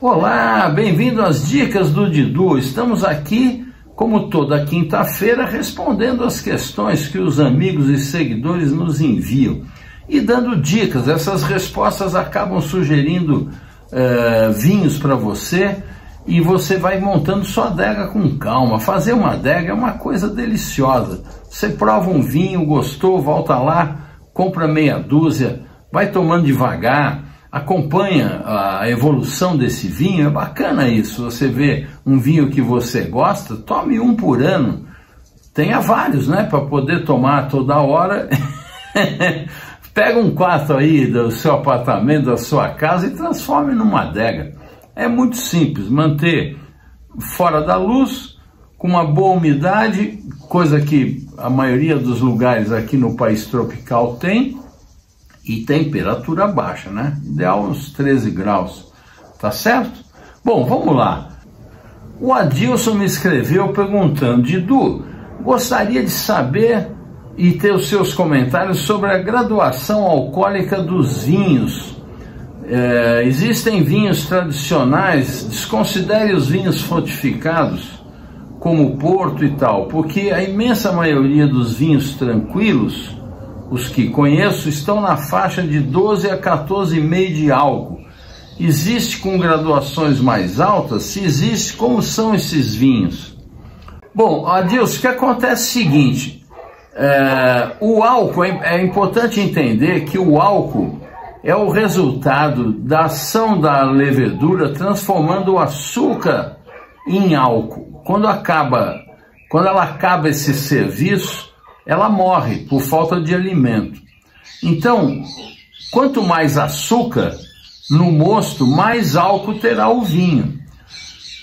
Olá, bem-vindo às Dicas do Didu. Estamos aqui, como toda quinta-feira, respondendo as questões que os amigos e seguidores nos enviam e dando dicas. Essas respostas acabam sugerindo vinhos para você e você vai montando sua adega com calma. Fazer uma adega é uma coisa deliciosa. Você prova um vinho, gostou, volta lá, compra meia dúzia, vai tomando devagar, acompanha a evolução desse vinho. É bacana isso, você vê um vinho que você gosta, tome um por ano, tenha vários, né, para poder tomar toda hora. Pega um quarto aí do seu apartamento, da sua casa e transforme numa adega. É muito simples, manter fora da luz, com uma boa umidade, coisa que a maioria dos lugares aqui no país tropical tem, e temperatura baixa, né? Ideal uns 13 graus, tá certo? Bom, vamos lá. O Adilson me escreveu perguntando: Didu, gostaria de saber e ter os seus comentários sobre a graduação alcoólica dos vinhos. Existem vinhos tradicionais, desconsidere os vinhos fortificados, como o Porto e tal, porque a imensa maioria dos vinhos tranquilos, os que conheço, estão na faixa de 12 a 14,5 de álcool. Existe com graduações mais altas? Se existe, como são esses vinhos? Bom, Adilson, o que acontece é o seguinte, o álcool, é importante entender que o álcool é o resultado da ação da levedura transformando o açúcar em álcool. Quando ela acaba esse serviço, ela morre por falta de alimento. Então, quanto mais açúcar no mosto, mais álcool terá o vinho.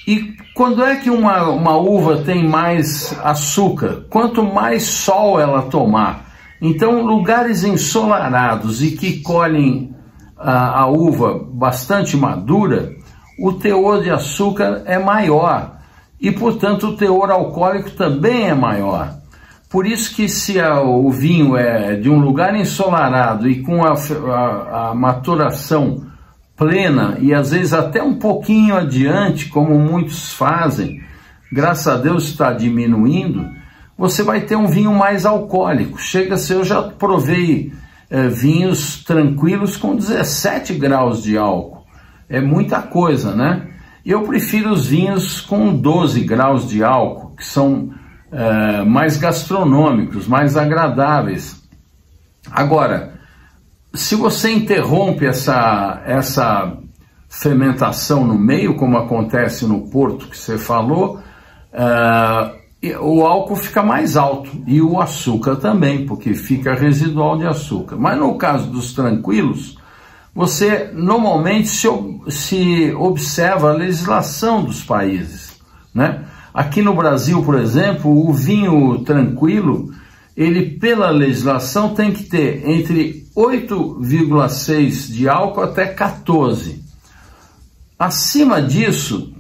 E quando é que uma uva tem mais açúcar? Quanto mais sol ela tomar. Então, lugares ensolarados e que colhem a uva bastante madura, o teor de açúcar é maior e, portanto, o teor alcoólico também é maior. Por isso que se o vinho é de um lugar ensolarado e com a maturação plena e às vezes até um pouquinho adiante, como muitos fazem, graças a Deus está diminuindo, você vai ter um vinho mais alcoólico. Eu já provei vinhos tranquilos com 17 graus de álcool. É muita coisa, né? Eu prefiro os vinhos com 12 graus de álcool, que são mais gastronômicos, mais agradáveis. Agora, se você interrompe essa fermentação no meio, como acontece no Porto que você falou, o álcool fica mais alto e o açúcar também, porque fica residual de açúcar. Mas no caso dos tranquilos, você normalmente se observa a legislação dos países, né? Aqui no Brasil, por exemplo, o vinho tranquilo, ele pela legislação tem que ter entre 8,6 de álcool até 14. Acima disso,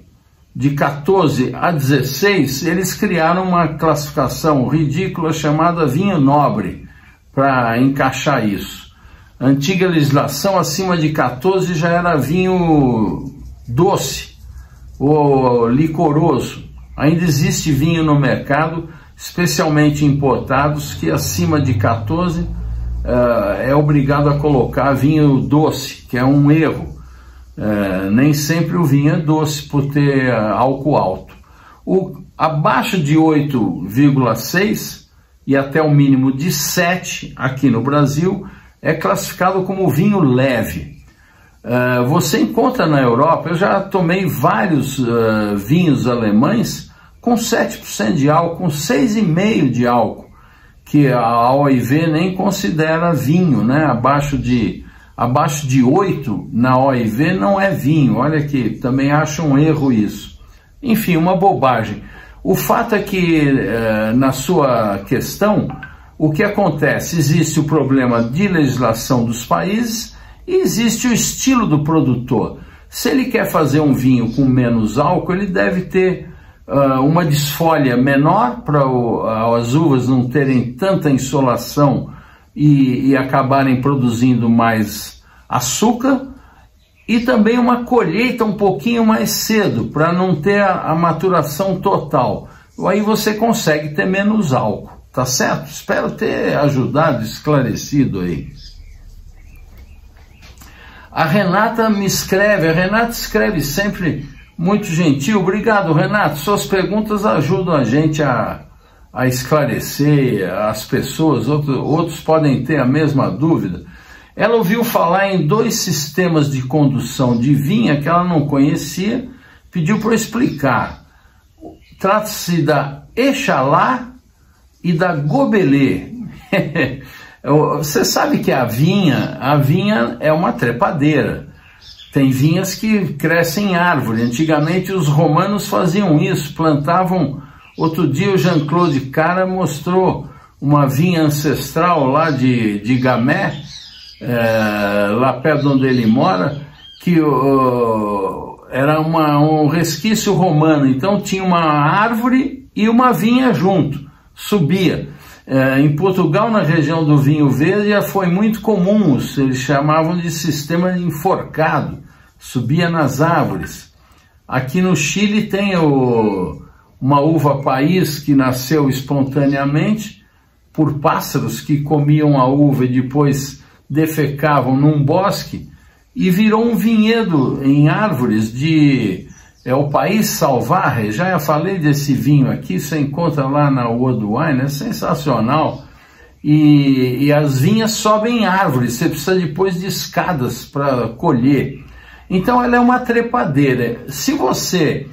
de 14 a 16, eles criaram uma classificação ridícula chamada vinho nobre, para encaixar isso. A antiga legislação, acima de 14, já era vinho doce ou licoroso. Ainda existe vinho no mercado, especialmente importados, que acima de 14 é obrigado a colocar vinho doce, que é um erro. Nem sempre o vinho é doce por ter álcool alto. Abaixo de 8,6 e até o mínimo de 7 aqui no Brasil é classificado como vinho leve. Você encontra na Europa, eu já tomei vários vinhos alemães com 7% de álcool, com 6,5% de álcool, que a OIV nem considera vinho, né? Abaixo de 8 na OIV não é vinho. Olha que também acho um erro isso. Enfim, uma bobagem. O fato é que na sua questão, o que acontece? Existe o problema de legislação dos países e existe o estilo do produtor. Se ele quer fazer um vinho com menos álcool, ele deve ter uma desfolha menor para as uvas não terem tanta insolação e acabarem produzindo mais açúcar e também uma colheita um pouquinho mais cedo, para não ter a maturação total. Aí você consegue ter menos álcool, tá certo? Espero ter ajudado, esclarecido aí. A Renata escreve sempre muito gentil. Obrigado, Renato. Suas perguntas ajudam a gente a esclarecer as pessoas. Outros podem ter a mesma dúvida. Ela ouviu falar em 2 sistemas de condução de vinha que ela não conhecia, pediu para eu explicar. Trata-se da Exalá e da Gobelê. Você sabe que a vinha é uma trepadeira. Tem vinhas que crescem em árvore. Antigamente os romanos faziam isso, plantavam. Outro dia o Jean-Claude Cara mostrou uma vinha ancestral lá de Gamé, lá perto de onde ele mora, que era um resquício romano. Então tinha uma árvore e uma vinha junto, subia. Em Portugal, na região do vinho verde, foi muito comum, eles chamavam de sistema enforcado, subia nas árvores. Aqui no Chile tem uma uva país que nasceu espontaneamente por pássaros que comiam a uva e depois defecavam num bosque, e virou um vinhedo em árvores é o País Salvaje. Já falei desse vinho aqui, você encontra lá na World Wine, é sensacional. E as vinhas sobem em árvores, você precisa depois de escadas para colher. Então ela é uma trepadeira. Se você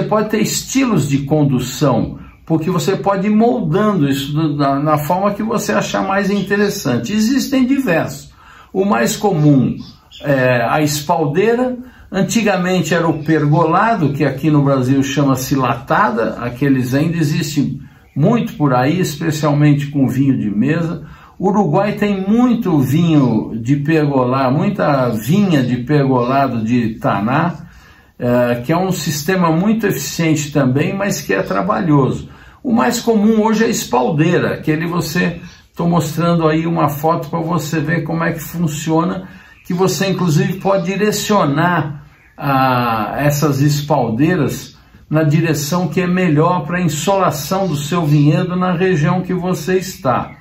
pode ter estilos de condução, porque você pode ir moldando isso na forma que você achar mais interessante. Existem diversos. O mais comum é a espaldeira. Antigamente era o pergolado, que aqui no Brasil chama-se latada. Aqueles ainda existem muito por aí, especialmente com vinho de mesa. O Uruguai tem muito vinho de pergolado, muita vinha de pergolado de taná, que é um sistema muito eficiente também, mas que é trabalhoso. O mais comum hoje é a espaldeira, estou mostrando aí uma foto para você ver como é que funciona, que você inclusive pode direcionar essas espaldeiras na direção que é melhor para a insolação do seu vinhedo na região que você está.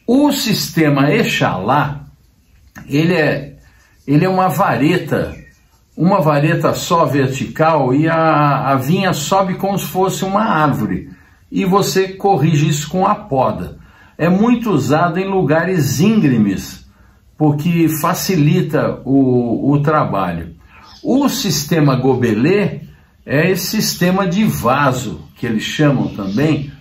O sistema Exalá, ele é uma vareta só vertical, e a vinha sobe como se fosse uma árvore, e você corrige isso com a poda. É muito usado em lugares íngremes, porque facilita o trabalho. O sistema Gobelê é esse sistema de vaso, que eles chamam também,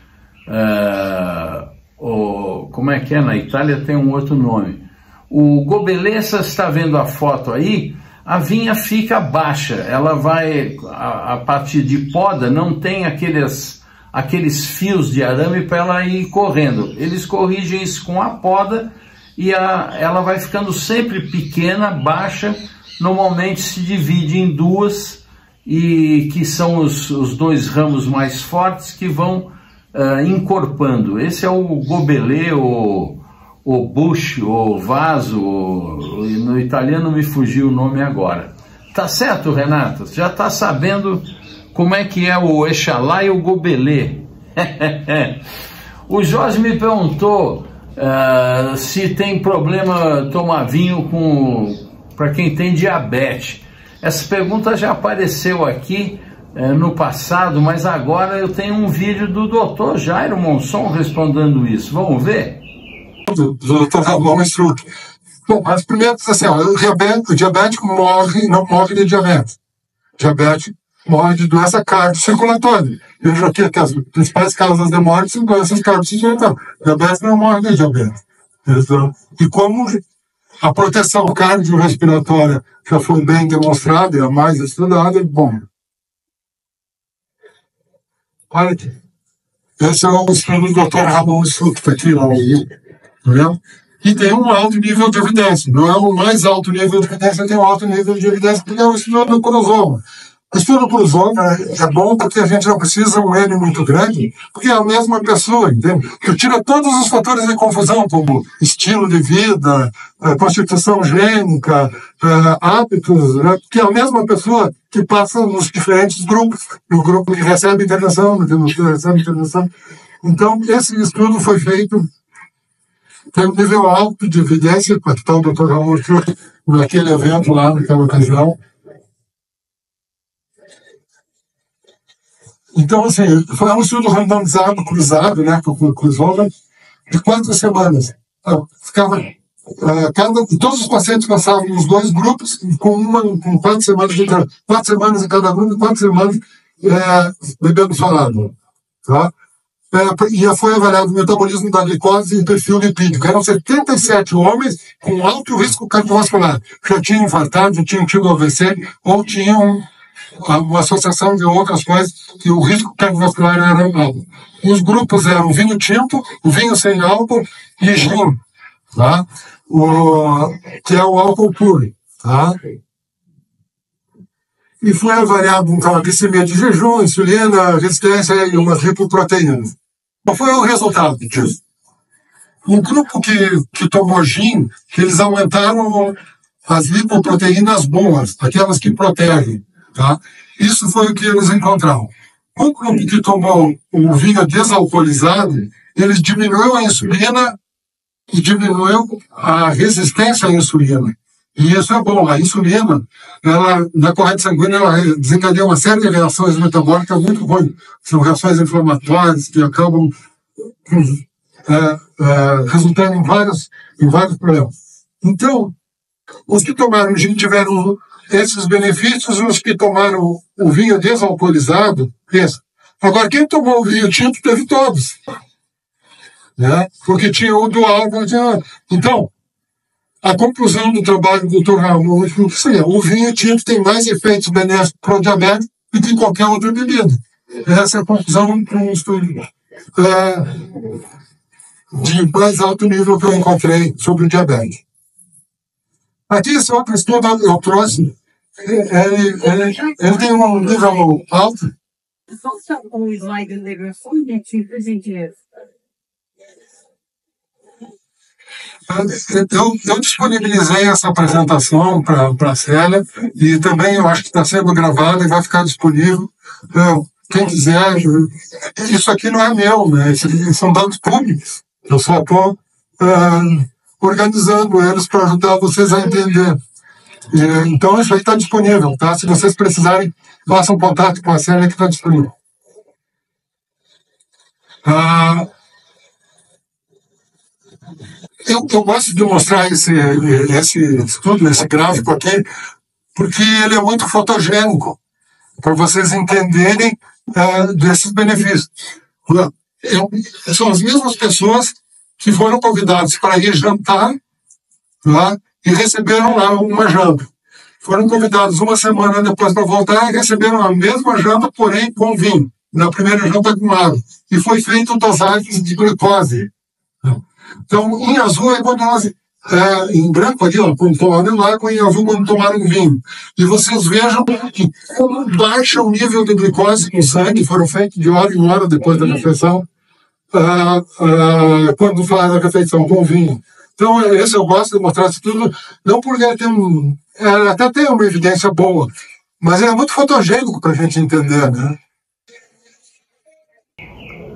como é que é? Na Itália tem um outro nome. O Gobelê, você está vendo a foto aí, a vinha fica baixa, ela vai, a partir de poda, não tem aqueles fios de arame para ela ir correndo. Eles corrigem isso com a poda, e ela vai ficando sempre pequena, baixa, normalmente se divide em 2, e que são os 2 ramos mais fortes que vão encorpando. Esse é o Gobelê, o bush, o vaso, no italiano me fugiu o nome agora. Tá certo, Renato? Já está sabendo como é que é o Exalá e o Gobelê. O Jorge me perguntou se tem problema tomar vinho para quem tem diabetes. Essa pergunta já apareceu aqui no passado, mas agora eu tenho um vídeo do Dr. Jairo Monson respondendo isso. Vamos ver? Do Dr. Ramon Struck. Bom, mas primeiro, assim, o diabético não morre de diabetes. O diabético morre de doença cardiocirculatória. Eu já que as principais causas de morte são doenças cardiocirculatórias. O diabetes não morre de diabetes. E como a proteção cardiorrespiratória já foi bem demonstrada e a mais estudada, bom. Olha aqui. Esse é o estudo do Dr. Ramon Struck, que aqui lá, entendeu? E tem um alto nível de evidência. Não é o mais alto nível de evidência, tem um alto nível de evidência, porque é o estudo do crosoma. O estudo cruzou é bom porque a gente não precisa um N muito grande, porque é a mesma pessoa, entende? Que tira todos os fatores de confusão, como estilo de vida, constituição gênica, hábitos, né? Que é a mesma pessoa que passa nos diferentes grupos, no grupo que recebe internação, no grupo que recebe internação. Então, esse estudo foi feito, tem um nível alto de evidência, para o Dr. Raul naquele evento lá, naquela ocasião. Então, assim, foi um estudo randomizado, cruzado, né, com crossover, de 4 semanas. Todos os pacientes passavam nos 2 grupos, com 4 semanas de 4 semanas em cada grupo, 4 semanas bebendo falado. Tá? E foi avaliado o metabolismo da glicose e perfil lipídico. Eram 77 homens com alto risco cardiovascular. Já tinham infartado, já tinham tido AVC, ou tinham uma associação de outras coisas, que o risco cardiovascular era alto. Os grupos eram vinho tinto, o vinho sem álcool e gin, tá? Que é o álcool puro. Tá? E foi avaliado então, a glicemia de jejum, insulina, resistência e umas lipoproteínas. Qual foi o resultado disso? Um grupo que tomou gin, que eles aumentaram as lipoproteínas boas, aquelas que protegem. Tá? Isso foi o que eles encontraram. O grupo que tomou o vinho desalcoolizado, eles diminuíram a insulina e diminuiu a resistência à insulina. E isso é bom. A insulina, na corrente sanguínea, ela desencadeia uma série de reações metabólicas muito ruins. São reações inflamatórias que acabam resultando em vários problemas. Então, os que tomaram gin tiveram esses benefícios, os que tomaram o vinho desalcoolizado, esse. Agora, quem tomou o vinho tinto teve todos. Né? Porque tinha o do álcool. Então, a conclusão do trabalho do Dr. Raul seria: o vinho tinto tem mais efeitos benéficos para o diabetes do que qualquer outra bebida. Essa é a conclusão de um estudo de mais alto nível que eu encontrei sobre o diabetes. Aqui, esse outro estudo eu trouxe, ele tem um nível alto. Eu disponibilizei essa apresentação para a Célia e também eu acho que está sendo gravada e vai ficar disponível. Quem quiser, isso aqui não é meu, né? São dados públicos. Eu só estou organizando eles para ajudar vocês a entender. Então isso aí está disponível, tá? Se vocês precisarem, façam contato com a Célia que está disponível. Eu gosto de mostrar esse estudo, esse gráfico aqui, porque ele é muito fotogênico, para vocês entenderem desses benefícios. São as mesmas pessoas que foram convidadas para ir jantar lá e receberam lá uma janta. Foram convidados uma semana depois para voltar e receberam a mesma janta, porém com vinho. Na primeira janta com água. E foi feito dosagem de glicose. Então, em azul é quando nós, em branco ali, ó, quando tomaram água, em azul quando tomaram vinho. E vocês vejam que como baixa o nível de glicose no sangue, foram feitos de hora em hora depois da refeição, quando faz a refeição com vinho. Então, esse eu gosto de mostrar isso tudo, não porque ele tem até tem uma evidência boa, mas é muito fotogênico para a gente entender, né?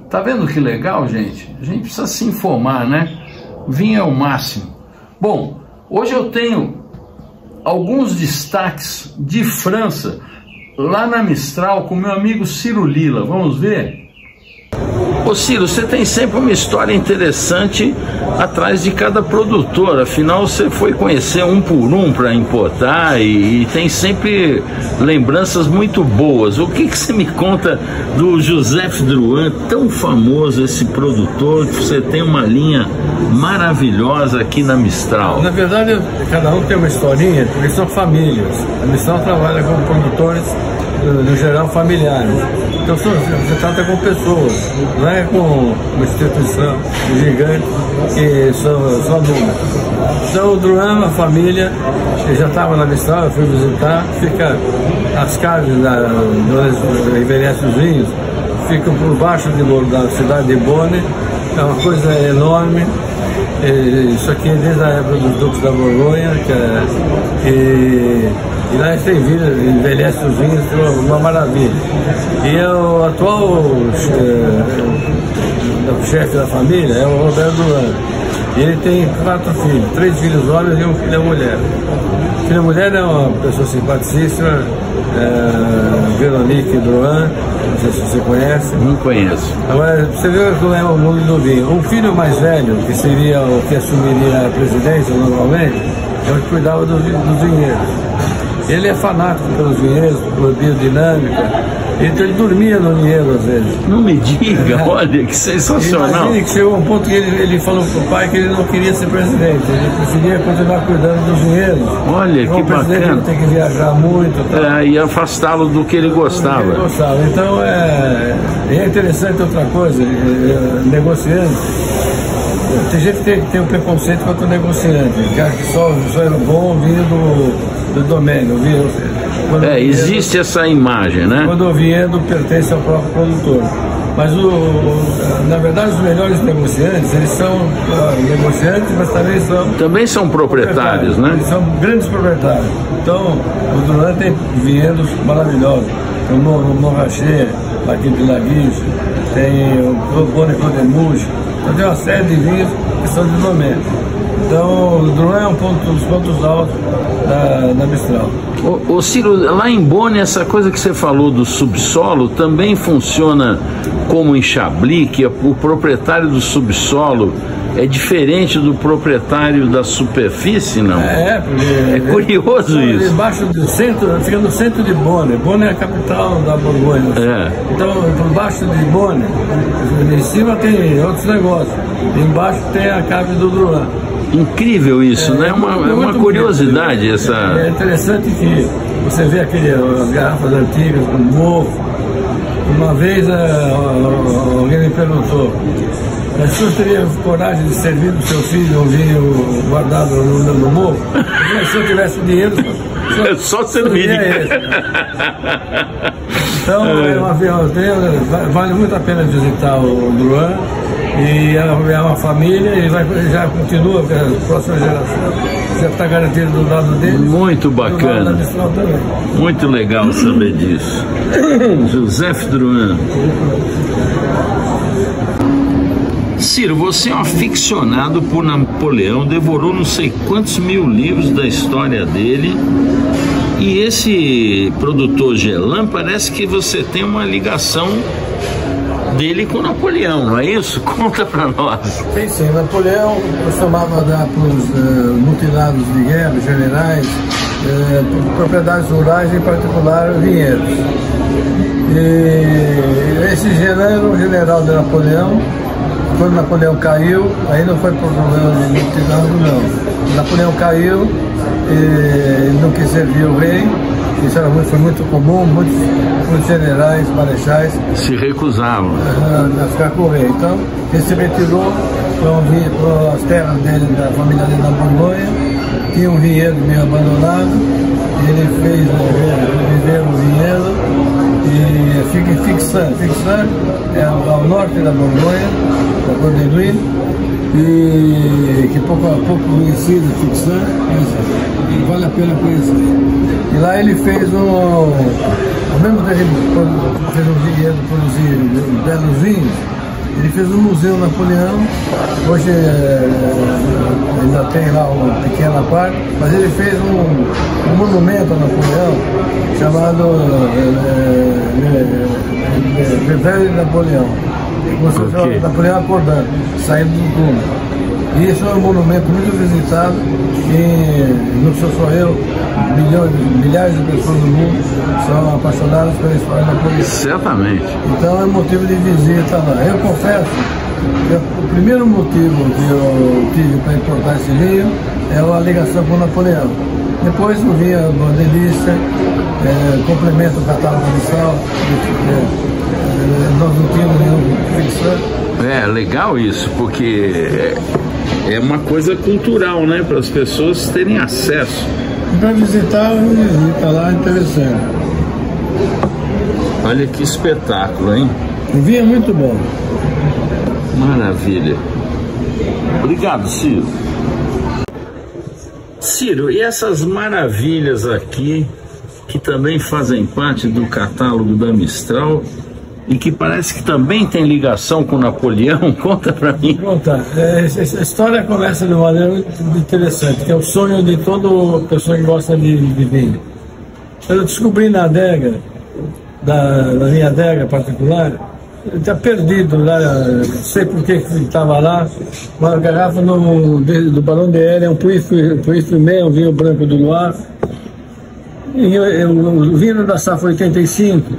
Tá vendo que legal, gente? A gente precisa se informar, né? Vinho é o máximo. Bom, hoje eu tenho alguns destaques de França, lá na Mistral, com meu amigo Ciro Lila. Vamos ver? Ô Ciro, você tem sempre uma história interessante atrás de cada produtor, afinal você foi conhecer um por um para importar e tem sempre lembranças muito boas. O que você me conta do Joseph Drouin, tão famoso esse produtor, que você tem uma linha maravilhosa aqui na Mistral? Na verdade, cada um tem uma historinha, porque são famílias. A Mistral trabalha com produtores, no geral, familiares. Então você trata com pessoas, não é com uma instituição gigante que são números. Então o Drouin, a família, eu já estava na Mistral, eu fui visitar, fica as casas onde envelhecem os vinhos, ficam por baixo da cidade de Bonne, é uma coisa enorme. Isso aqui é desde a época dos Duques da Borgonha, e lá tem vinho, envelhece os vinhos, uma maravilha. E o atual chefe da família é o Roberto Drouin. E ele tem 4 filhos, 3 filhos homens e um filho mulher. A filha mulher é uma pessoa simpaticíssima, Veronique Drouin, não sei se você conhece. Não conheço. Agora, você vê como é o mundo do vinho. O filho mais velho, que seria o que assumiria a presidência normalmente, é o que cuidava dos vinhedos. Ele é fanático pelos vinhedos, por biodinâmica. Então ele dormia no vinhedo às vezes. Não me diga, olha que sensacional. Imagine que chegou um ponto que ele falou pro pai que ele não queria ser presidente, ele preferia continuar cuidando dos vinhedos. Olha que bacana. Tem que viajar muito. E afastá-lo do que ele gostava. Então é interessante outra coisa, negociando. Tem gente que tem um preconceito contra o negociante, que acha que só é bom o vinho do domínio, existe essa imagem, né? Quando o vinhedo pertence ao próprio produtor. Mas, na verdade, os melhores negociantes, eles são negociantes, mas também são proprietários, né? Eles são grandes proprietários. Então, o Drouin tem vinhedos maravilhosos. Tem o Montrachet, aqui de Laguiche, tem o Bonne Codemouche. Então, tem uma série de vinhos que são de domínio. Então, o Drouin é um dos pontos altos da Mistral. Ô Ciro, lá em Bonne, essa coisa que você falou do subsolo também funciona como em Chablis, que o proprietário do subsolo é diferente do proprietário da superfície, não? Porque... É curioso isso. Embaixo do centro, fica no centro de Bonne. Bonne é a capital da Borgonha. Então, por baixo de Bonne, em cima tem outros negócios. Embaixo tem a cave do Drouin. Incrível isso, né? É uma curiosidade essa... É interessante que você vê as garrafas antigas com mofo. Uma vez alguém me perguntou: o senhor teria coragem de servir para o seu filho um vinho guardado no mofo? Se eu tivesse dinheiro, só servir. Então, vale muito a pena visitar o Drouin. E é uma família e já continua, a próxima geração já está garantida do lado dele. Muito bacana. Do lado da Mistral também. Muito legal saber disso. Joseph Drouin. Ciro, você é um aficionado por Napoleão, devorou não sei quantos mil livros da história dele. E esse produtor Gelan, parece que você tem uma ligação dele com Napoleão, não é isso? Conta pra nós. Sim, Napoleão costumava dar para os mutilados de guerra, generais, propriedades rurais, em particular vinhedos. E esse Gelan era um general de Napoleão. Quando Napoleão caiu, aí não foi por problema de mutilado, não. Napoleão caiu e não quis servir o rei. Isso foi muito comum, muitos generais, marechais se recusavam a ficar com o rei. Então, ele se retirou para as terras dele, da família dele na Borgonha. Tinha um vinhedo meio abandonado. Ele fez viver no vinhedo e fica em Fixan. Fixan é ao norte da Borgonha, da Bordeaux, e que pouco a pouco conhecido Fixan, e vale a pena conhecer. E lá ele fez ao mesmo tempo que ele fez um vinhedo produzir belos vinhos, ele fez um museu Napoleão. Hoje ainda tem lá uma pequena parte, mas ele fez um monumento a Napoleão chamado Reveille de Napoleão. Okay. Napoleão acordando, saindo do túmulo. E esse é um monumento muito visitado e não sou só eu, milhares de pessoas do mundo são apaixonadas pela história napoleônica. Certamente. Então é motivo de visita lá. Eu confesso que o primeiro motivo que eu tive para importar esse vinho é a ligação com Napoleão. Depois o vinho é uma delícia, complementa o catálogo de sal. Nós não tínhamos nenhum fixar. É legal isso, porque é uma coisa cultural, né? Para as pessoas terem acesso. Para visitar, visita lá, interessante. Olha que espetáculo, hein? O vinho é muito bom. Maravilha. Obrigado, Ciro. Ciro, e essas maravilhas aqui, que também fazem parte do catálogo da Mistral e que parece que também tem ligação com Napoleão, conta pra mim. Vou contar. Essa história começa de uma maneira muito interessante, que é o sonho de toda pessoa que gosta de vinho. Eu descobri na adega, na minha adega particular, ele está perdido lá, não sei por que estava lá, uma garrafa do Barão de Hélio, um Puy Fumé, um vinho branco do Loire, e o vinho da safra 85,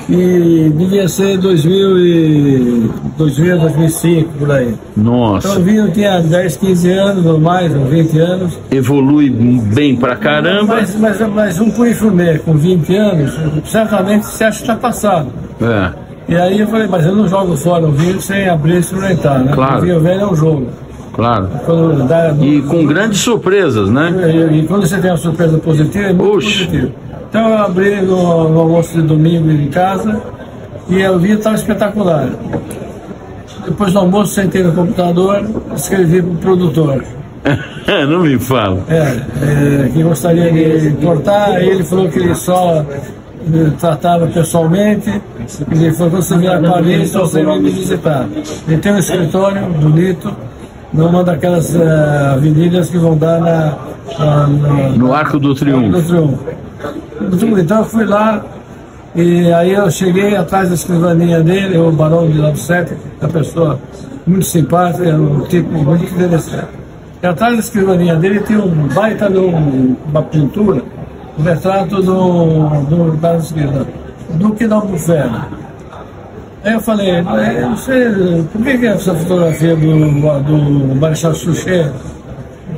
e devia ser 2005, por aí. Nossa. Então o vinho tinha 10, 15 anos ou mais, ou 20 anos. Evolui bem pra caramba. Mas um Puy Fumé com 20 anos, certamente você acha que está passado. É. E aí eu falei, mas eu não jogo fora o vinho sem abrir e experimentar, né? Claro. O vinho velho é um jogo. Claro. E com grandes surpresas, né? E quando você tem uma surpresa positiva, é muito positivo. Então eu abri no almoço de domingo em casa e o vinho estava espetacular. Depois do almoço, sentei no computador, escrevi para o produtor. Não me fala. Que gostaria de importar, ele falou que ele só tratava pessoalmente. Ele falou: quando você vier a Paris, você vai me visitar. Ele tem um escritório bonito numa daquelas avenidas que vão dar no Arco do Triunfo. Então eu fui lá e aí eu cheguei atrás da escrivaninha dele, o Barão de Labsete, uma pessoa muito simpática, um tipo muito interessante. E atrás da escrivaninha dele tinha um baita de uma pintura, um retrato do Duque da Albufeira. Aí eu falei, não sei, por que essa fotografia do Marechal Suchet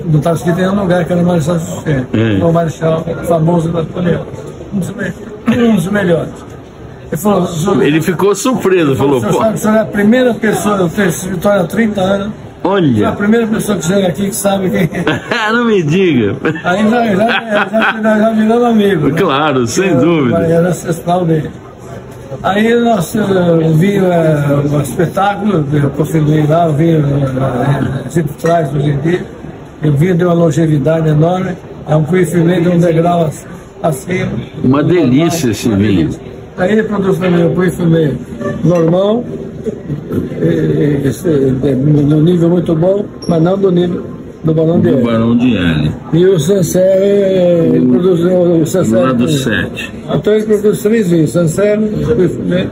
não estava escrito em nenhum lugar que era o Marechal Suchet, o Marechal famoso Napoleão, um dos melhores. Ele ficou surpreso, falou, pô. Você é a primeira pessoa, eu tenho esse escritório há 30 anos. Olha! Você é a primeira pessoa que chega aqui que sabe quem é. Não me diga! Aí já viramos amigos. Claro, né? Sem dúvida. Era ancestral dele. Aí nós vimos o espetáculo, eu confirmei lá, o vinho sempre traz hoje em dia. O vinho deu uma longevidade enorme, é um Puy Fumé de um degrau acima. Uma delícia esse vinho. Aí ele produz também o Puy Fumé normal, no nível muito bom, mas não do nível do Barão de Hélio. E o Sancerre, ele produz o Sancerre. Lá do 7. Então ele produz 3 vinhos, Sancerre, Puy Fumé.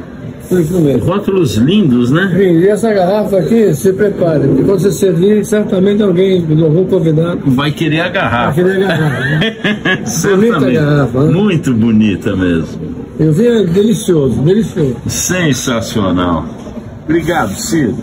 Rótulos lindos, né? E essa garrafa aqui, se prepare, porque quando você servir, certamente alguém, algum convidado, vai querer a garrafa. Vai querer a garrafa. Bonita a garrafa, né? Muito bonita mesmo. O vinho é delicioso, delicioso. Sensacional. Obrigado, Ciro.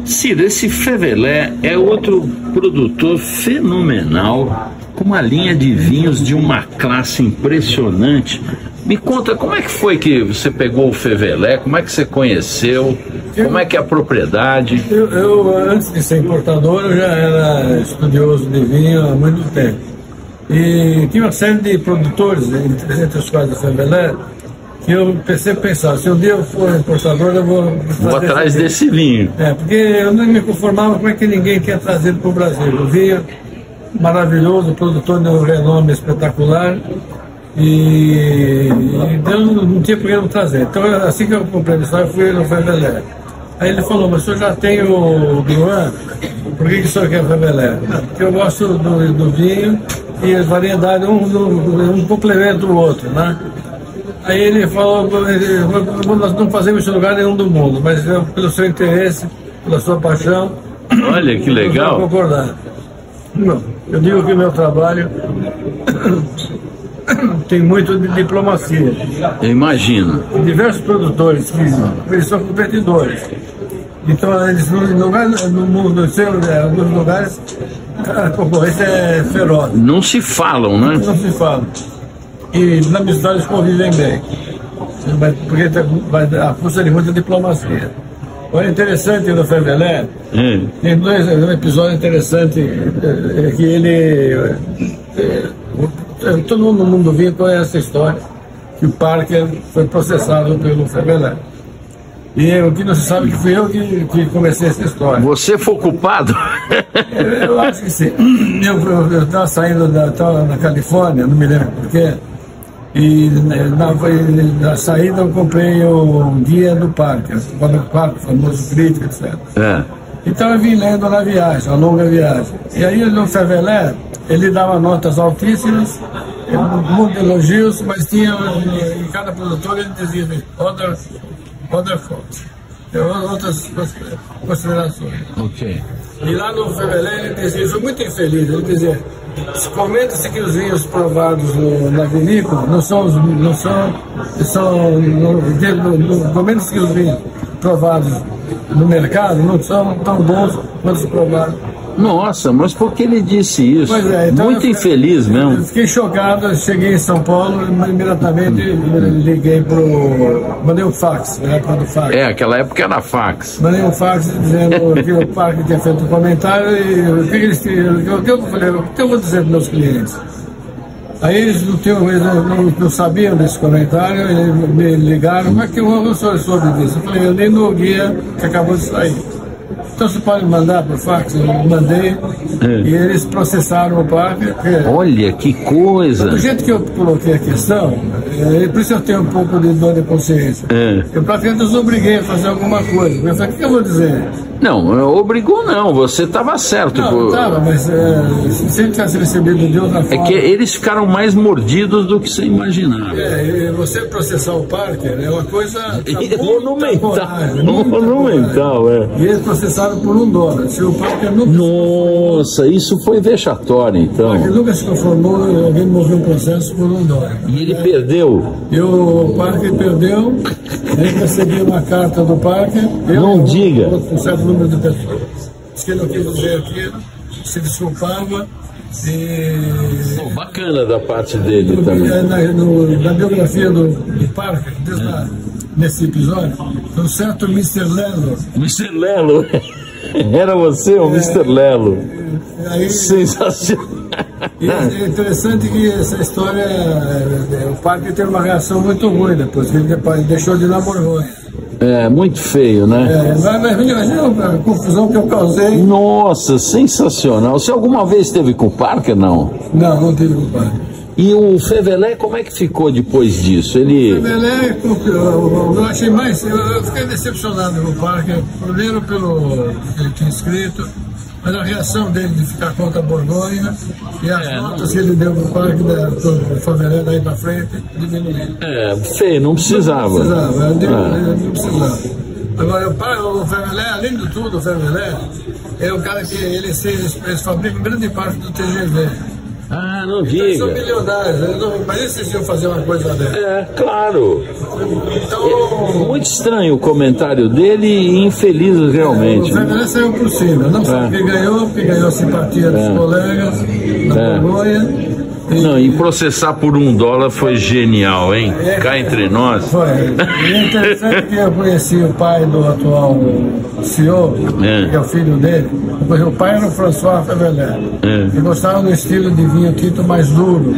Ciro, esse Fevelé é outro produtor fenomenal, com uma linha de vinhos de uma classe impressionante. Me conta, como é que foi que você pegou o Fevelé? Como é que você conheceu? Como é que é a propriedade? Eu antes de ser importador, eu já era estudioso de vinho há muito tempo. E tinha uma série de produtores, entre os quais o Fevelé, que eu pensava, se um dia eu for importador, eu vou atrás desse vinho. Porque eu não me conformava como é que ninguém tinha trazido para o Brasil. O vinho maravilhoso, produtor de um renome espetacular, e então não tinha por que não trazer. Então assim que eu comprei a história, eu fui no Fevelé. Aí ele falou, mas o senhor já tem o Guiouan, por que o senhor quer o Fevelé? Porque eu gosto do vinho e a variedade, um complementa o outro, né? Aí ele falou, nós não fazemos isso em lugar nenhum do mundo, mas pelo seu interesse, pela sua paixão... Olha que legal! Eu vou concordar. Não, eu digo que o meu trabalho tem muito de diplomacia. Eu imagino. Diversos produtores, eles são competidores. Então, eles no mundo, em alguns lugares, a concorrência é feroz. Não se falam, né? Não se falam. E na Mistral eles convivem bem. porque vai a custa de muita diplomacia. Olha, interessante no Fevelé, tem um episódio interessante que ele... todo mundo no mundo vinho conhece essa história, que o Parker foi processado pelo Fevelé. E o que não se sabe que fui eu que comecei essa história. Você foi culpado? Eu acho que sim. Eu estava saindo tava na Califórnia, não me lembro porquê, e na saída eu comprei o guia do Parker, o famoso crítico, etc. Então eu vim lendo na viagem, uma longa viagem. E aí no Fevelé, ele dava notas altíssimas, muitos elogios, mas tinha, em cada produtor ele dizia other thoughts, outras considerações. Ok. E lá no Fevelé ele dizia, eu fui muito infeliz, ele dizia, comenta-se que os vinhos provados na vinícola comenta-se que os vinhos provados no mercado não são tão bons quanto os provados. Nossa, mas por que ele disse isso? Pois é, então muito infeliz mesmo. Eu fiquei chocado, cheguei em São Paulo e imediatamente liguei mandei um fax, na época do fax. Aquela época era fax. Mandei um fax dizendo que o Parker tinha feito um comentário e o que eu vou dizer para meus clientes? Aí eles não sabiam desse comentário, eles me ligaram, mas que o senhor soube disso? Eu falei, eu li no guia que acabou de sair. Então você pode mandar por fax, eu mandei, e eles processaram o Parker. Olha que coisa! Do jeito que eu coloquei a questão, por isso eu tenho um pouco de dor de consciência. Eu praticamente os obriguei a fazer alguma coisa. Eu falei, o que eu vou dizer? Não, obrigou não, você estava certo. Não, estava, mas se ele tivesse recebido de outra forma... É que eles ficaram mais mordidos do que você imaginava. E você processar o Parker é uma coisa... monumental, E eles processaram por $1. Se o Parker nunca... Nossa, isso foi vexatório, então. Ele nunca se conformou, alguém moveu um processo por $1. E ele perdeu? E o Parker perdeu, ele recebeu uma carta do Parker... Não diga! Um certo número de pessoas. Diz que ele não quis dizer aquilo, se desculpava e... bacana da parte dele também. Na biografia do Parker, nesse episódio, foi um certo Mr. Lelo. Mr. Lelo? Era você, o Mr. Lelo? Sensacional! E é interessante que essa história, o Parker teve uma reação muito ruim depois, que ele deixou de ir na Borgonha. Muito feio, né? Imagina a confusão que eu causei. Nossa, sensacional. Você alguma vez esteve com o Parker, não? Não tive com o Parker. E o Fevelé, como é que ficou depois disso? O Fevelé, eu achei mais... Eu fiquei decepcionado com o Parker, primeiro pelo que ele tinha escrito, mas a reação dele de ficar contra a Borgonha e as notas que ele deu para o Parker do Fevelé daí para frente diminuíram. Feio, não precisava. Não precisava. Agora, o Fevelé, além de tudo, o Fevelé é o cara que eles fabricam grande parte do TGV. Não diga. Eles são milionários, mas eles iam fazer uma coisa dessa. Claro. Então, muito estranho o comentário dele e infeliz realmente. O Fevelé saiu por cima, não sabe porque ganhou a simpatia dos colegas na Borgonha. E processar por $1 foi genial, hein? Cá entre nós. Foi. E é interessante que eu conheci o pai do atual CEO, que é o filho dele. O pai era o François Fevelé. Ele gostava do estilo de vinho tinto mais duro.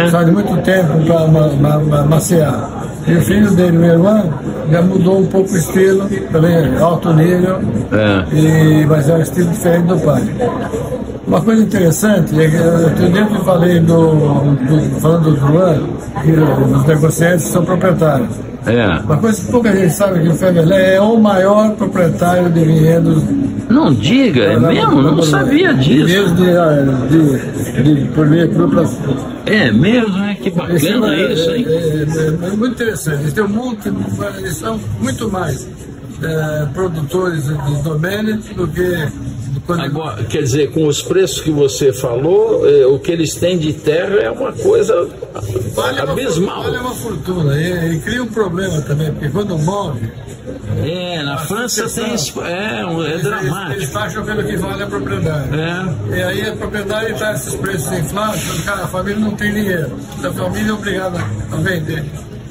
Gostava de muito tempo para maciar. E o filho dele, meu irmão, já mudou um pouco o estilo, também alto nível, mas é um estilo diferente do pai. Uma coisa interessante é que eu dentro falei falando do Juan, que os negociantes são proprietários. Uma coisa que pouca gente sabe que o Fevelé é o maior proprietário de vinhedos. Não diga, é mesmo? Não sabia disso. É mesmo, né? Que bacana isso, hein? É muito interessante. Eles têm eles são muito mais produtores de domínio do que... Agora, quer dizer, com os preços que você falou, o que eles têm de terra é uma coisa abismal. Vale uma fortuna. E cria um problema também, porque quando morre... na França tem isso, é dramático. Eles acham pelo que vale a propriedade. E aí a propriedade está esses preços inflados, a família não tem dinheiro. A família é obrigada a vender.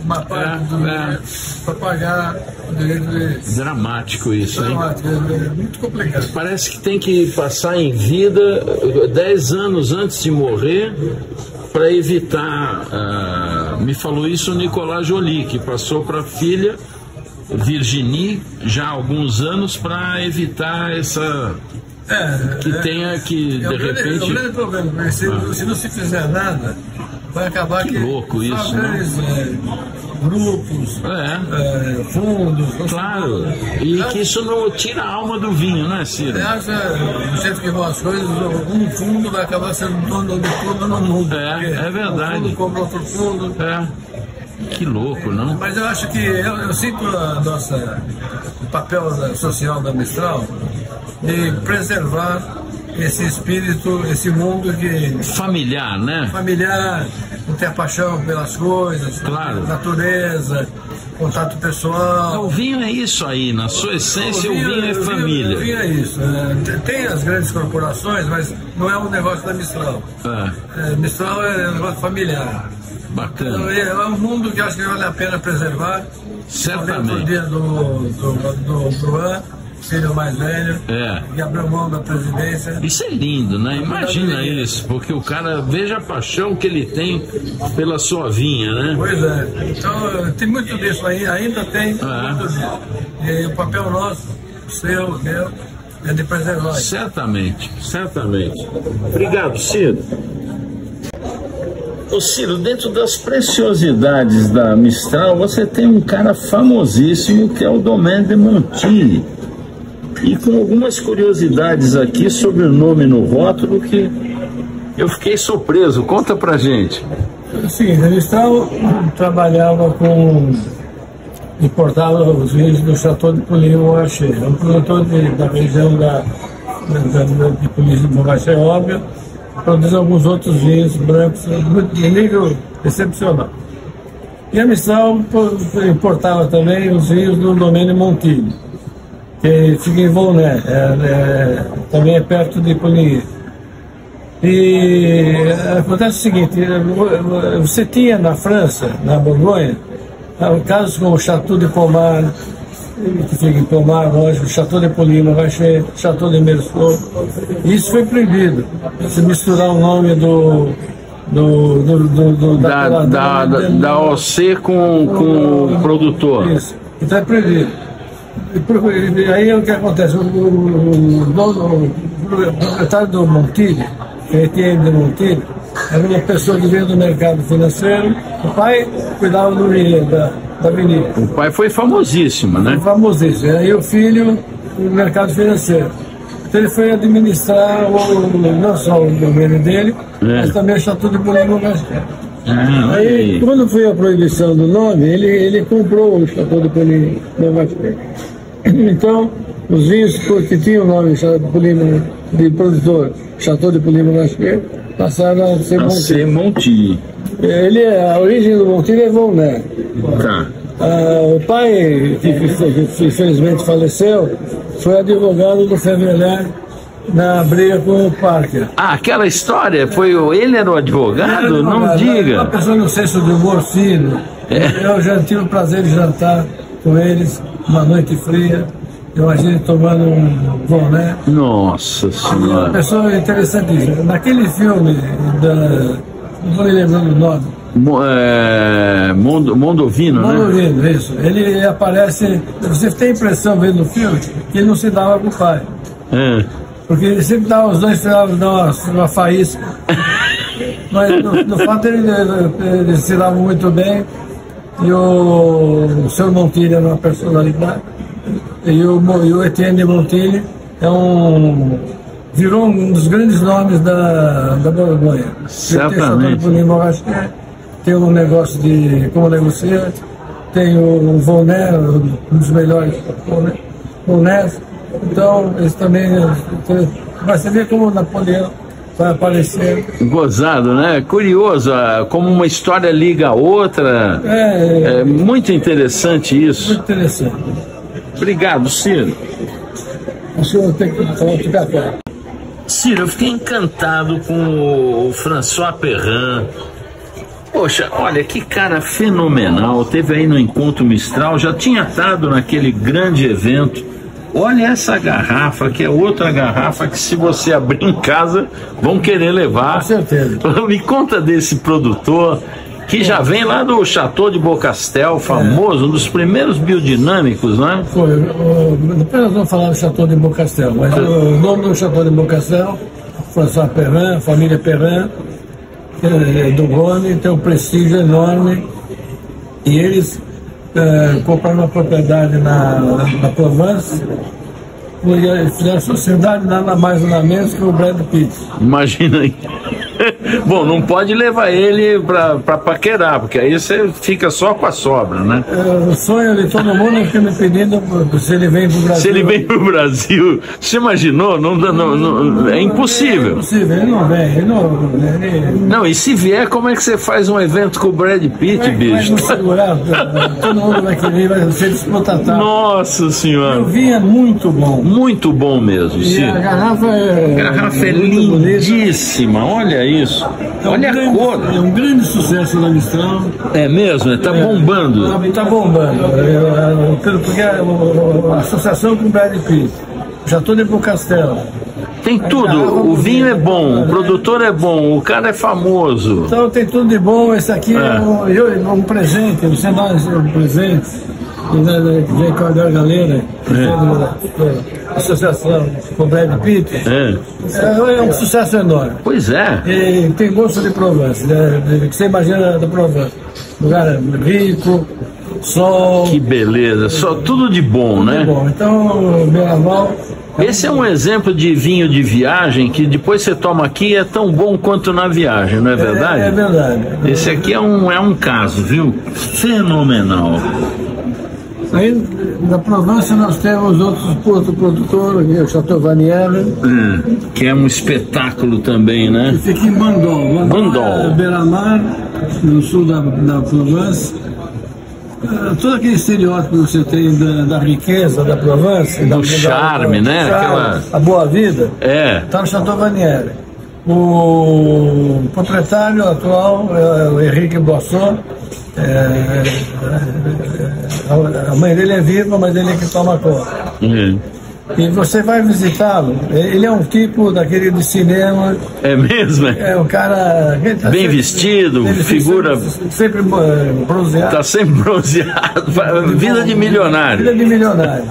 uma parte do dinheiro para pagar o direito deles. Dramático isso, hein? Dramático, é muito complicado. Parece que tem que passar em vida 10 anos antes de morrer para evitar. Me falou isso o Nicolas Joly, que passou para a filha Virginie já há alguns anos para evitar essa. Tenha que, de repente. É o grande problema, mas se não se fizer nada, vai acabar que louco isso, né? Grupos, fundos. Claro, e que isso não tira a alma do vinho, né, Ciro? Do jeito que vão as coisas, um fundo vai acabar sendo dono de tudo no mundo. É verdade. Um fundo compra outro fundo. Que louco, não? Mas eu acho que eu sinto o papel social da Mistral de preservar esse espírito, esse mundo que... Familiar, né? Familiar, não ter a paixão pelas coisas, claro. Natureza, contato pessoal. O vinho é isso aí, na sua essência o vinho é família. O vinho é isso. Tem as grandes corporações, mas não é um negócio da Mistral. Mistral é um negócio familiar. Bacana. É um mundo que acho que vale a pena preservar. Certamente. No dia do João, filho mais velho, que abriu mão da presidência. Isso é lindo, né? Imagina isso, porque o cara, veja a paixão que ele tem pela sua vinha, né? Pois é. Então, tem muito disso aí, ainda tem muito disso. E o papel nosso, seu, meu, é de preservar. Certamente, certamente. Obrigado, Ciro. Ô Ciro, dentro das preciosidades da Mistral, você tem um cara famosíssimo que é o Domaine de Montilly. E com algumas curiosidades aqui sobre o nome no rótulo que eu fiquei surpreso. Conta pra gente. Sim, a Mistral trabalhava importava os vinhos do Chateau de Pouligny-Montrachet. É um produtor da região de Pouligny-Montrachet, óbvio. Produz alguns outros vinhos brancos de nível excepcional. E a Mistral importava também os vinhos do Domaine Montilly, que fica em Volnay, também é perto de Pouligny. E acontece o seguinte, você tinha na França, na Borgonha, casos como o Chateau de Pommard, que fica em Pommard, lógico, Chateau de Pouligny-Montrachet, Chateau de Meursault. Isso foi proibido. Se misturar o nome da OC com o produtor. Isso. Então é proibido. E aí o que acontece? O proprietário do Montilly, que é Etienne de Montilly, era uma pessoa que veio do mercado financeiro. O pai cuidava do vinhedo, da vinícola. O pai foi famosíssimo, né? Famosíssimo. E aí o filho no mercado financeiro. Então ele foi administrar não só o domínio dele, mas também o Chateau de Pouligny-Montrachet. Aí, quando foi a proibição do nome, ele comprou o Chateau de Pouligny-Montrachet. Então, os vinhos que tinham o nome de produtor Chateau de Pouligny-Montrachet passaram a ser Montilly. A origem do Montilly é Volnay. Tá. O pai, que infelizmente faleceu, foi advogado do Fevreler na briga com o Parker. Aquela história, ele era o advogado? Não diga. Uma pessoa no senso de humor fino. Eu já tive o prazer de jantar com eles, uma noite fria. Eu imagino tomando um Volnay. Nossa Senhora. Uma pessoa interessantíssima. Naquele filme, não vou me lembrar do nome. Mondovino, né? Mondovino, isso. Ele aparece. Você tem a impressão, vendo o filme, que ele não se dava com o pai. Porque ele sempre dava, os dois tiravam uma faísca. Mas no fato eles se davam muito bem. E o Sr. Montilly era uma personalidade. E o Etienne de Montilly virou um dos grandes nomes da Borgonha. Certamente. Tem um negócio como negociante, tem o Volnay, um dos melhores Volnay. Então, eles também. Mas você vê como o Napoleão vai aparecer. Gozado, né? Curioso, como uma história liga a outra. É muito interessante isso. Muito interessante. Obrigado, Ciro. O senhor tem que ficar perto. Ciro, eu fiquei encantado com o François Perrin, Poxa, olha que cara fenomenal. Teve aí no Encontro Mistral, já tinha estado naquele grande evento. Olha essa garrafa, que é outra garrafa que, se você abrir em casa, vão querer levar. Com certeza. Me conta desse produtor que já vem lá do Chateau de Beaucastel, famoso, um dos primeiros biodinâmicos, né? Foi. Depois nós vamos falar do Chateau de Beaucastel, mas o nome do Chateau de Beaucastel, François Perrin, família Perrin, do Rhône, tem um prestígio enorme, e eles compraram uma propriedade na Provence, e fizeram sociedade nada mais nada menos que o Brad Pitt. Imagina aí. Bom, não pode levar ele pra paquerar, porque aí você fica só com a sobra, né? O sonho de todo mundo é que me pedindo se ele vem pro Brasil. Se ele vem pro Brasil, você imaginou? É impossível. É impossível, ele não vem. Não, e se vier, como é que você faz um evento com o Brad Pitt, bicho? Vai segurar, todo mundo vai querer, vai ser disputado. Nossa Senhora! O vinho é muito bom. Muito bom mesmo, sim. A garrafa é lindíssima, olha isso. Olha a cor. É um grande sucesso na Mistral. É mesmo? Está bombando. Está bombando. Porque a associação com o Brad Pitt, Chateau de Beaucastel. Tem tudo. O vinho é bom, o produtor é bom, o cara é famoso. Então tem tudo de bom. Esse aqui é um presente, você dá um presente. Vem com a galera, associação com o Brad Pitt, é um sucesso enorme. Pois é. E tem gosto de Provence, que você imagina da Provence. Lugar rico, sol. Que beleza, só tudo de bom, né? De bom. Então, o Belaval. Esse é um exemplo de vinho de viagem que depois você toma aqui e é tão bom quanto na viagem, não é verdade? É verdade. Esse aqui é um caso, viu? Fenomenal. Aí, na Provence, nós temos outro produtor, o Chateau Vanière. Que é um espetáculo também, né? Que fica em Bandol. Bandol. Beira-mar, no sul da Provence. Todo aquele estereótipo que você tem da riqueza da Provence. Do charme, né? A boa vida. Está no Chateau Vanière. O proprietário atual é o Henrique Boisson. A mãe dele é viva, mas ele é que toma conta. E você vai visitá-lo, ele é um tipo daquele de cinema. É mesmo? É um cara bem vestido, figura. Sempre bronzeado. Está sempre bronzeado. Vida de milionário. Vida de milionário.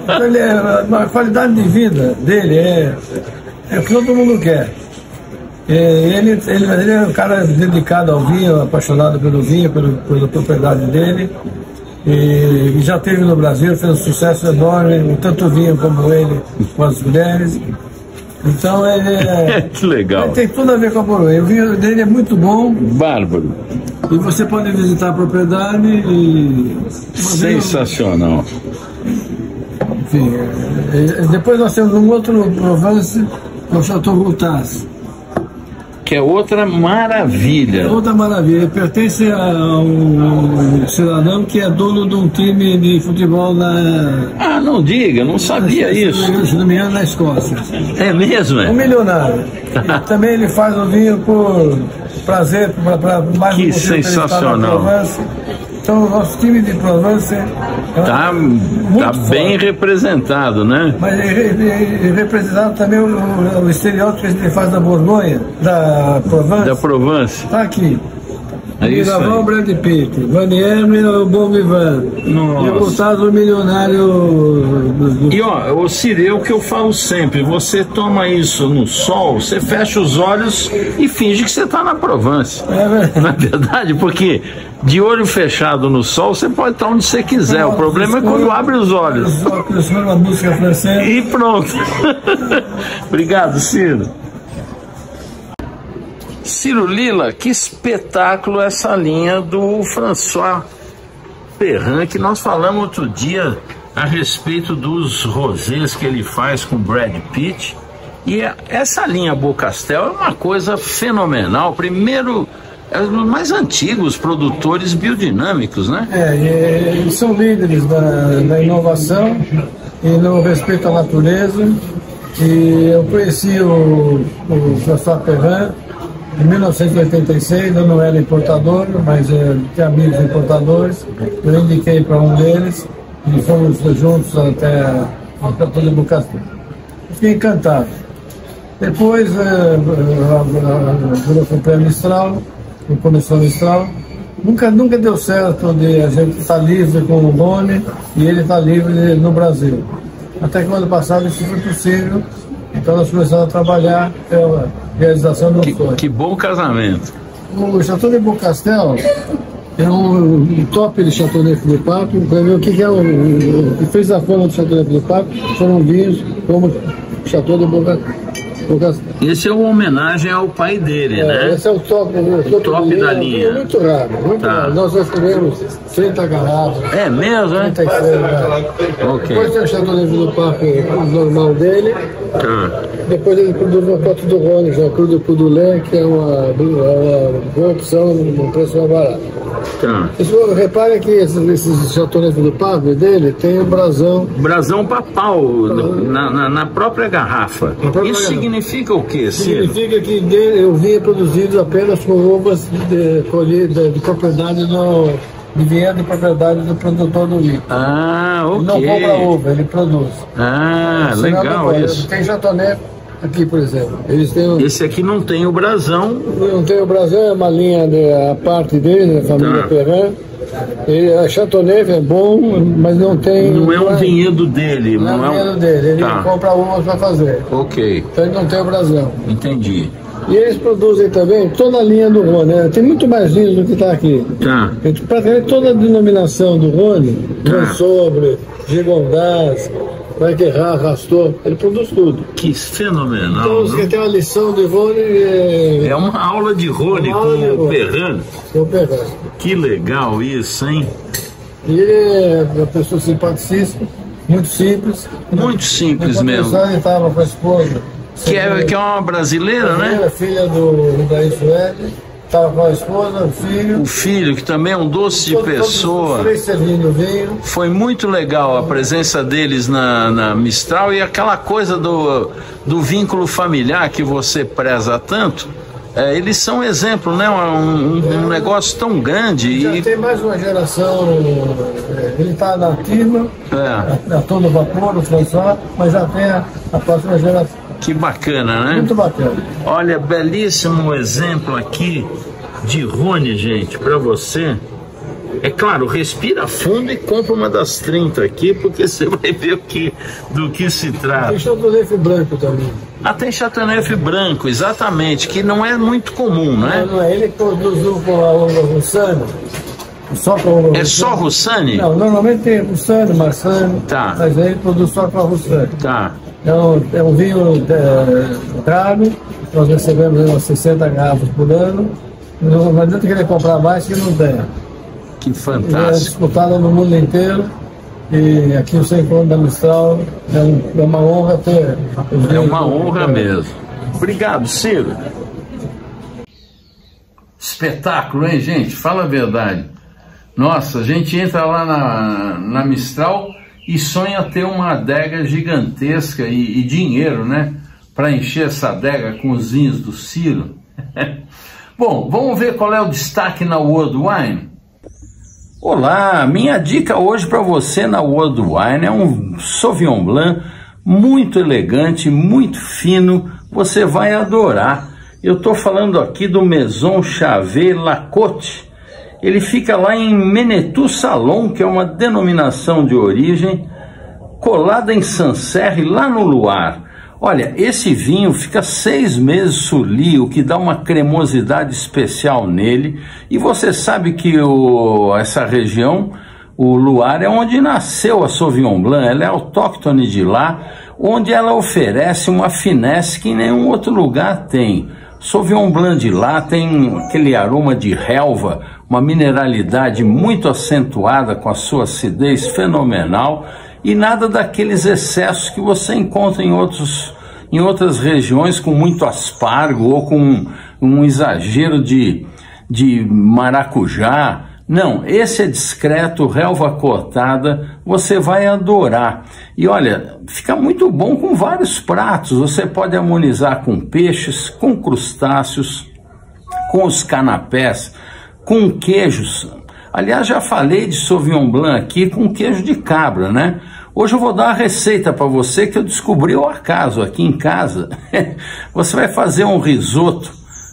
Então, a qualidade de vida dele é o que todo mundo quer. Ele é um cara dedicado ao vinho, apaixonado pelo vinho, pela propriedade dele. E já esteve no Brasil, fez um sucesso enorme, tanto o vinho como ele, com as mulheres. Então ele que legal. Ele tem tudo a ver com a Borgonha. O vinho dele é muito bom. Bárbaro. E você pode visitar a propriedade e... Sensacional. Enfim, depois nós temos um outro Provence, que é o Chateau Routas. Que é outra maravilha. Outra maravilha. Ele pertence a um cidadão que é dono de um time de futebol na... Ah, não diga, não sabia isso. Se não me engano, na Escócia. É mesmo, é? Um milionário. Também ele faz o vinho por prazer, para mais que sensacional. Então o nosso time de Provence está bem representado, né? Mas representado também o estereótipo que a gente faz da Borgonha, da Provence. Da Provence. Está aqui. Belaval, Brad Pitt, Vanière, o Bon Vivant. E o Routas, o milionário. E ó, Ciro, é o que eu falo sempre: você toma isso no sol, você fecha os olhos e finge que você está na Provence. Não é verdade? Porque de olho fechado no sol, você pode estar onde você quiser. O problema é quando abre os olhos. Uma música francesa. E pronto. Obrigado, Ciro. Ciro Lila, que espetáculo essa linha do François Perrin, que nós falamos outro dia a respeito dos rosés que ele faz com Brad Pitt. E essa linha Beaucastel é uma coisa fenomenal. Primeiro, é os mais antigos produtores biodinâmicos, né? Eles são líderes da inovação e no respeito à natureza. E eu conheci o François Perrin Em 1986 eu não era importador, mas tinha amigos importadores. Eu indiquei para um deles e fomos juntos até a Chateau de Beaucastel. Fiquei encantado. Depois eu comprei a Mistral, começou a Mistral. Nunca deu certo de a gente estar livre com o Rony e ele estar livre no Brasil. Até que o ano passado isso foi possível, então nós começamos a trabalhar pela realização do sonho. Que bom casamento! O Chateau de Beaucastel é um top de Châteauneuf du Pape. Para ver o que é o que fez a fama do Châteauneuf du Pape foram vinhos como Chateau de Beaucastel. Esse é uma homenagem ao pai dele, né? Esse é o top da linha. É muito raro, muito raro. Nós recebemos 30 garrafas. É mesmo, né? 36 garrafas. Ok. Depois tem o Châteauneuf du Pape normal dele. Depois ele produz uma foto do Rony, já cru do Poudoulet, que é uma boa opção, um preço mais barato. Repare que esses Châteauneuf du Pape dele tem o brasão. Brasão papal na própria garrafa. Isso significa o quê, Ciro? Significa que eu vinha produzido apenas com uvas de propriedade de vinha de propriedade do produtor do vinho. Ok. Ele não compra uva, ele produz. Legal isso. Tem Châteauneuf aqui, por exemplo. Eles têm Esse aqui não tem o brasão. Não tem o brasão, é uma linha a parte dele, da família Perrin. A Châteauneuf é bom, mas não tem... Não é um vinhedo dele. Não é um vinhedo dele, ele compra uvas para fazer. Ok. Então ele não tem o brasão. Entendi. E eles produzem também toda a linha do Rony, né? Tem muito mais vinhos do que está aqui. Praticamente toda a denominação do Rony, Sobre, Gigondas, Vaquerrat, Rastor, ele produz tudo. Que fenomenal. Então você tem uma lição de Rony. É uma aula de Rony com o Perrin. Com o Perrin. Que legal isso, hein? E ele é uma pessoa simpaticíssima, muito simples. Muito simples mesmo. Ele estava com a esposa. Que é uma brasileira, né? Filha do Daí Suede. Estava com a esposa, o filho. O filho, que também é um doce de pessoa. Todos três servindo vinho. Foi muito legal a presença deles na Mistral e aquela coisa do vínculo familiar que você preza tanto. Eles são exemplo, né? Um negócio tão grande. Já tem mais uma geração. Ele está na ativa, a todo vapor, o François, mas já tem a próxima geração. Que bacana, né? Muito bacana. Olha, belíssimo exemplo aqui de Rony, gente, para você. É claro, respira fundo e compra uma das 30 aqui, porque você vai ver do que se trata. Tem Châteauneuf branco também. Tem Châteauneuf branco, exatamente, que não é muito comum, né? Não é, ele produziu com a uva Roussanne. Só com é só Roussanne? Não, normalmente tem Roussanne, Marsanne, mas ele produz só com a Roussanne. É um vinho caro, nós recebemos umas 60 garrafas por ano, não adianta querer comprar mais que não tem. Que fantástico. É disputada no mundo inteiro e aqui o Centro da Mistral é uma honra ter. É uma honra mesmo. Obrigado, Ciro. Espetáculo, hein, gente? Fala a verdade. Nossa, a gente entra lá na Mistral e sonha ter uma adega gigantesca e dinheiro, né? Para encher essa adega com os vinhos do Ciro. Bom, vamos ver qual é o destaque na World Wine? Olá, minha dica hoje para você na World Wine é um Sauvignon Blanc muito elegante, muito fino, você vai adorar. Eu estou falando aqui do Maison Chave Lacote. Ele fica lá em Menetou Salon, que é uma denominação de origem, colada em Sancerre, lá no Loire. Olha, esse vinho fica 6 meses suli, o que dá uma cremosidade especial nele. E você sabe que essa região, o Loire, é onde nasceu a Sauvignon Blanc. Ela é autóctone de lá, onde ela oferece uma finesse que nenhum outro lugar tem. Sauvignon Blanc de lá tem aquele aroma de relva, uma mineralidade muito acentuada com a sua acidez fenomenal e nada daqueles excessos que você encontra em outras regiões com muito aspargo ou com um exagero de maracujá. Não, esse é discreto, relva cortada, você vai adorar. E olha, fica muito bom com vários pratos, você pode harmonizar com peixes, com crustáceos, com os canapés, com queijos. Aliás, já falei de Sauvignon Blanc aqui com queijo de cabra, né? Hoje eu vou dar uma receita para você que eu descobri ao acaso aqui em casa. Você vai fazer um risoto.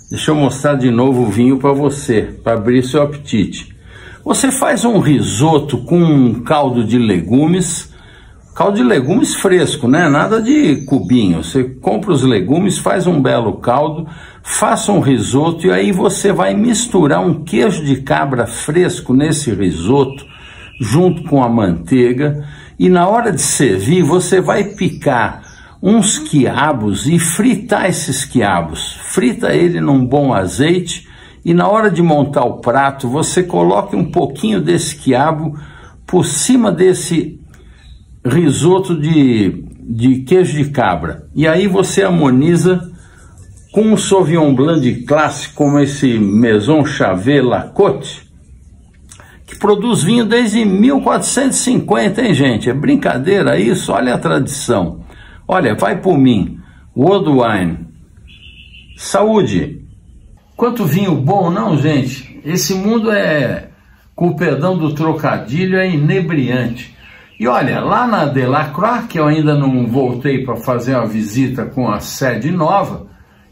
Deixa eu mostrar de novo o vinho para você, para abrir seu apetite. Você faz um risoto com um caldo de legumes fresco, né? Nada de cubinho. Você compra os legumes, faz um belo caldo, faça um risoto e aí você vai misturar um queijo de cabra fresco nesse risoto, junto com a manteiga. E na hora de servir, você vai picar uns quiabos e fritar esses quiabos. Frita ele num bom azeite e na hora de montar o prato, você coloque um pouquinho desse quiabo por cima desse risoto de queijo de cabra. E aí você harmoniza com um Sauvignon Blanc de classe, como esse Maison Chavet Lacote, que produz vinho desde 1450, hein, gente? É brincadeira isso? Olha a tradição. Olha, vai por mim. World Wine. Saúde. Quanto vinho bom, não, gente? Esse mundo com o perdão do trocadilho, é inebriante. E olha, lá na Delacroix, que eu ainda não voltei para fazer uma visita com a sede nova,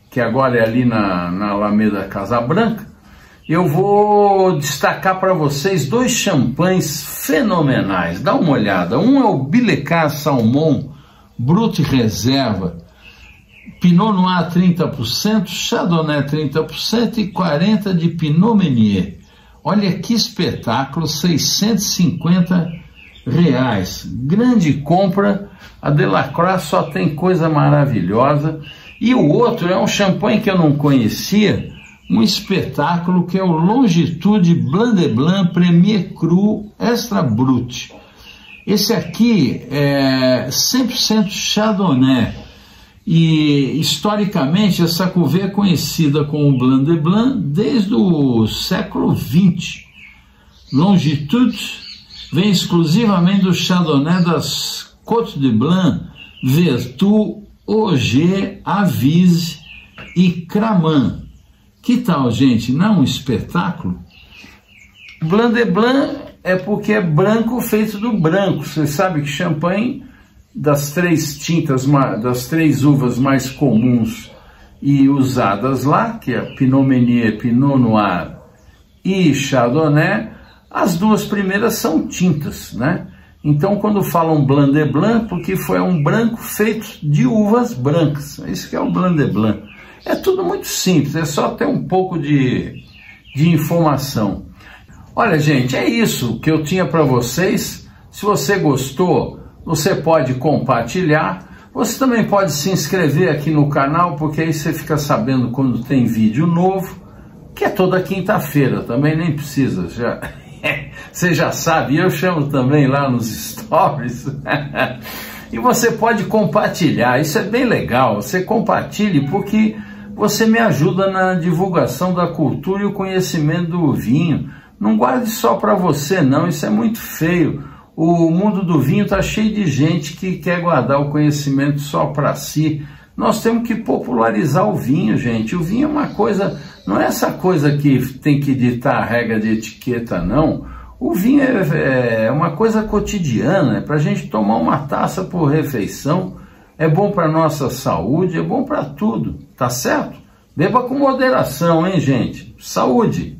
que agora é ali na Alameda Casa Branca, eu vou destacar para vocês 2 champanhes fenomenais. Dá uma olhada. Um é o Bilecard Salmon Brut Reserva, Pinot Noir 30%, Chardonnay 30% e 40% de Pinot Meunier. Olha que espetáculo, R$650. Grande compra. A Delacroix só tem coisa maravilhosa. E o outro é um champanhe que eu não conhecia, um espetáculo, que é o Longitude Blanc de Blanc Premier Cru Extra Brut. Esse aqui é 100% Chardonnay. E historicamente essa cuvée é conhecida como Blanc de Blanc desde o século XX. Longitude vem exclusivamente do Chardonnay das Côtes de Blanc, Vertu, Auger, Avise e Cramant. Que tal, gente? Não é um espetáculo? Blanc de Blanc é porque é branco feito do branco. Você sabe que champanhe, das 3 tintas, das 3 uvas mais comuns e usadas lá, que é Pinot Meunier, Pinot Noir e Chardonnay, as 2 primeiras são tintas, né? Então, quando falam Blanc de Blanc, porque foi um branco feito de uvas brancas. Isso que é o Blanc de Blanc. É tudo muito simples, é só ter um pouco de informação. Olha, gente, é isso que eu tinha para vocês. Se você gostou, você pode compartilhar. Você também pode se inscrever aqui no canal, porque aí você fica sabendo quando tem vídeo novo, que é toda quinta-feira, também nem precisa, você já sabe, eu chamo também lá nos stories. E você pode compartilhar, isso é bem legal, você compartilhe porque você me ajuda na divulgação da cultura e o conhecimento do vinho. Não guarde só para você não, isso é muito feio. O mundo do vinho está cheio de gente que quer guardar o conhecimento só para si. Nós temos que popularizar o vinho, gente. O vinho é uma coisa, não é essa coisa que tem que ditar a regra de etiqueta, não. O vinho é uma coisa cotidiana, é para a gente tomar uma taça por refeição. É bom para a nossa saúde, é bom para tudo, tá certo? Beba com moderação, hein, gente? Saúde!